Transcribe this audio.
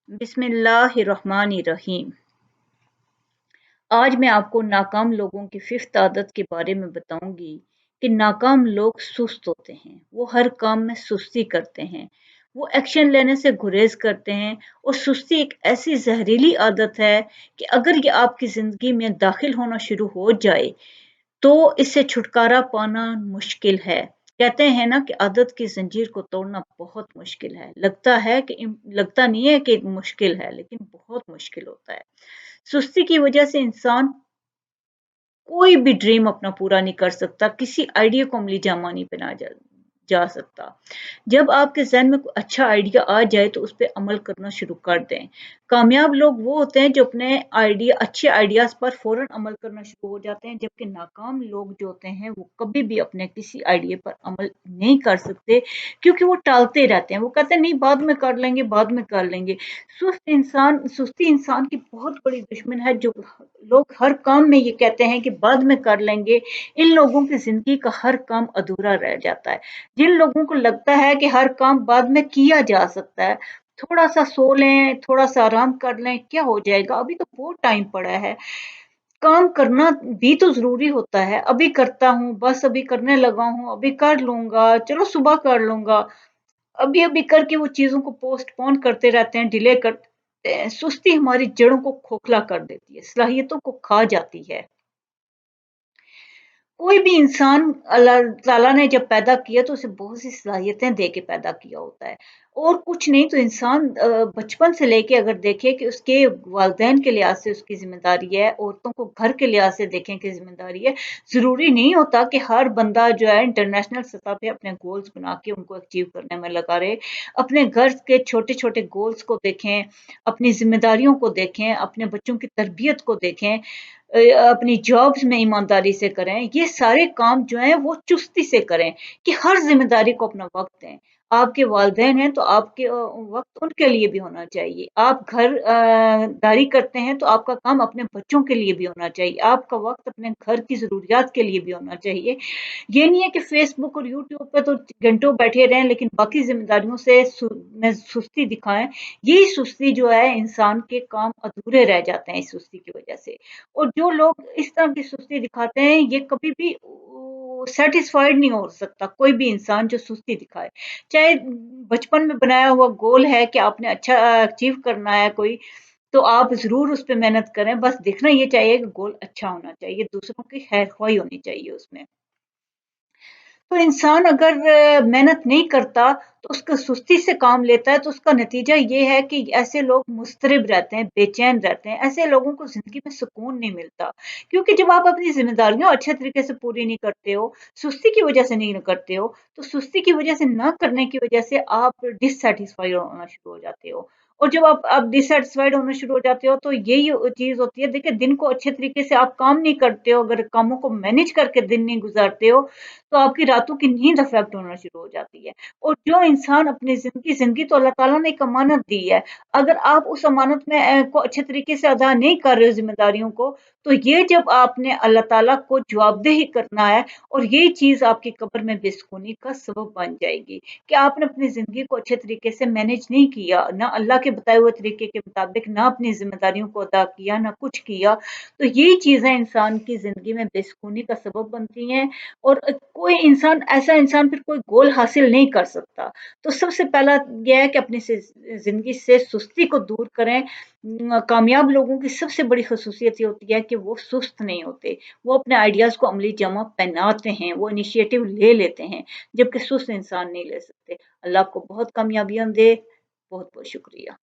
बिस्मिल्लाहिर्रहमानिर्रहीम। आज मैं आपको नाकाम लोगों की फिफ्थ आदत के बारे में बताऊंगी कि नाकाम लोग सुस्त होते हैं। वो हर काम में सुस्ती करते हैं। वो एक्शन लेने से गुरेज करते हैं और सुस्ती एक ऐसी जहरीली आदत है कि अगर ये आपकी जिंदगी में दाखिल होना शुरू हो जाए तो इससे छुटकारा पाना मुश्किल है। कहते हैं ना कि आदत की जंजीर को तोड़ना बहुत मुश्किल है। लगता नहीं है कि मुश्किल है, लेकिन बहुत मुश्किल होता है। सुस्ती की वजह से इंसान कोई भी ड्रीम अपना पूरा नहीं कर सकता, किसी आइडिया को अमली जामा नहीं पहना जा सकता। जब आपके ज़हन में कोई अच्छा आइडिया आ जाए तो उस पे अमल करना शुरू कर दें। कामयाब लोग वो होते हैं जो अपने अच्छे आइडियाज़ पर फ़ौरन अमल करना शुरू हो जाते हैं, जबकि नाकाम लोग जो होते हैं वो कभी भी अपने किसी आइडिया पर अमल नहीं कर सकते, क्योंकि वो टालते रहते हैं। वो कहते हैं नहीं, बाद में कर लेंगे, बाद में कर लेंगे। सुस्ती इंसान की बहुत बड़ी दुश्मन है। जो लोग हर काम में ये कहते हैं कि बाद में कर लेंगे, इन लोगों की ज़िंदगी का हर काम अधूरा रह जाता है। जिन लोगों को लगता है कि हर काम बाद में किया जा सकता है, थोड़ा सा सो लें, थोड़ा सा आराम कर लें, क्या हो जाएगा, अभी तो बहुत टाइम पड़ा है। काम करना भी तो जरूरी होता है। अभी करता हूँ, बस अभी करने लगा हूँ, अभी कर लूंगा, चलो सुबह कर लूंगा। अभी अभी करके वो चीजों को पोस्टपोन करते रहते हैं, डिले करते हैं। सुस्ती हमारी जड़ों को खोखला कर देती है, सलाहियतों को खा जाती है। कोई भी इंसान अल्लाह ताला ने जब पैदा किया तो उसे बहुत सी सलाहियतें दे के पैदा किया होता है। और कुछ नहीं तो इंसान बचपन से लेके अगर देखे कि उसके वालिदैन के लिहाज से उसकी जिम्मेदारी है, औरतों को घर के लिहाज से देखें कि जिम्मेदारी है। ज़रूरी नहीं होता कि हर बंदा जो है इंटरनेशनल सतह पे अपने गोल्स बना के उनको अचीव करने में लगा रहे। अपने घर के छोटे छोटे गोल्स को देखें, अपनी जिम्मेदारियों को देखें, अपने बच्चों की तरबियत को देखें, अपनी जॉब्स में ईमानदारी से करें। ये सारे काम जो हैं वो चुस्ती से करें कि हर ज़िम्मेदारी को अपना वक़्त दें। आपके वालिदैन हैं तो आपके वक़्त उनके लिए भी होना चाहिए। आप दारी करते हैं तो आपका काम अपने बच्चों के लिए भी होना चाहिए। आपका वक़्त अपने घर की ज़रूरियात के लिए भी होना चाहिए। ये नहीं है कि फ़ेसबुक और यूट्यूब पे तो घंटों बैठे रहें, लेकिन बाकी ज़िम्मेदारियों में सुस्ती दिखाएँ। यही सुस्ती जो है, इंसान के काम अधूरे रह जाते हैं इस सुस्ती की वज़ह से। और जो लोग इस तरह की सुस्ती दिखाते हैं, ये कभी भी सेटिस्फाइड नहीं हो सकता कोई भी इंसान जो सुस्ती दिखाए। चाहे बचपन में बनाया हुआ गोल है कि आपने अच्छा अचीव करना है कोई, तो आप ज़रूर उस पे मेहनत करें। बस देखना ये चाहिए कि गोल अच्छा होना चाहिए, दूसरों की खैर-ख्वाही होनी चाहिए उसमें। तो इंसान अगर मेहनत नहीं करता, तो उसका सुस्ती से काम लेता है, तो उसका नतीजा ये है कि ऐसे लोग मुज़तरिब रहते हैं, बेचैन रहते हैं। ऐसे लोगों को ज़िंदगी में सुकून नहीं मिलता, क्योंकि जब आप अपनी ज़िम्मेदारियाँ अच्छे तरीके से पूरी नहीं करते हो, सुस्ती की वजह से नहीं करते हो, तो सुस्ती की वजह से ना करने की वजह से आप डिससैटिस्फाइड होना शुरू हो जाते हो। और जब आप डिससैटिस्फाइड होना शुरू हो जाते हो, तो यही चीज़ होती है। देखिए, दिन को अच्छे तरीके से आप काम नहीं करते हो, अगर कामों को मैनेज करके दिन नहीं गुज़ारते हो, तो आपकी रातों की नींद अफ़ेक्ट होना शुरू हो जाती है। और जो इंसान अपनी ज़िंदगी तो अल्लाह ताला ने एक अमानत दी है, अगर आप उस अमानत में को अच्छे तरीके से अदा नहीं कर रहे हो ज़िम्मेदारियों को, तो ये जब आपने अल्लाह ताला को जवाबदेही करना है, और ये चीज़ आपकी कब्र में बेसुकूनी का सबब बन जाएगी कि आपने अपनी ज़िंदगी को अच्छे तरीके से मैनेज नहीं किया, ना अल्लाह के बताए हुए तरीके के मुताबिक, ना अपनी ज़िम्मेदारियों को अदा किया, ना कुछ किया। तो ये चीज़ें इंसान की ज़िंदगी में बेसुकूनी का सबब बनती हैं। और कोई इंसान ऐसा इंसान फिर कोई गोल हासिल नहीं कर सकता। तो सबसे पहला ये है कि अपनी ज़िंदगी से सुस्ती को दूर करें। कामयाब लोगों की सबसे बड़ी ख़ुसूसियत ये होती है कि वो सुस्त नहीं होते। वो अपने आइडियाज़ को अमली जामा पहनाते हैं, वो इनिशिएटिव ले लेते हैं, जबकि सुस्त इंसान नहीं ले सकते। अल्लाह आपको बहुत कामयाबियाँ दे। बहुत-बहुत शुक्रिया।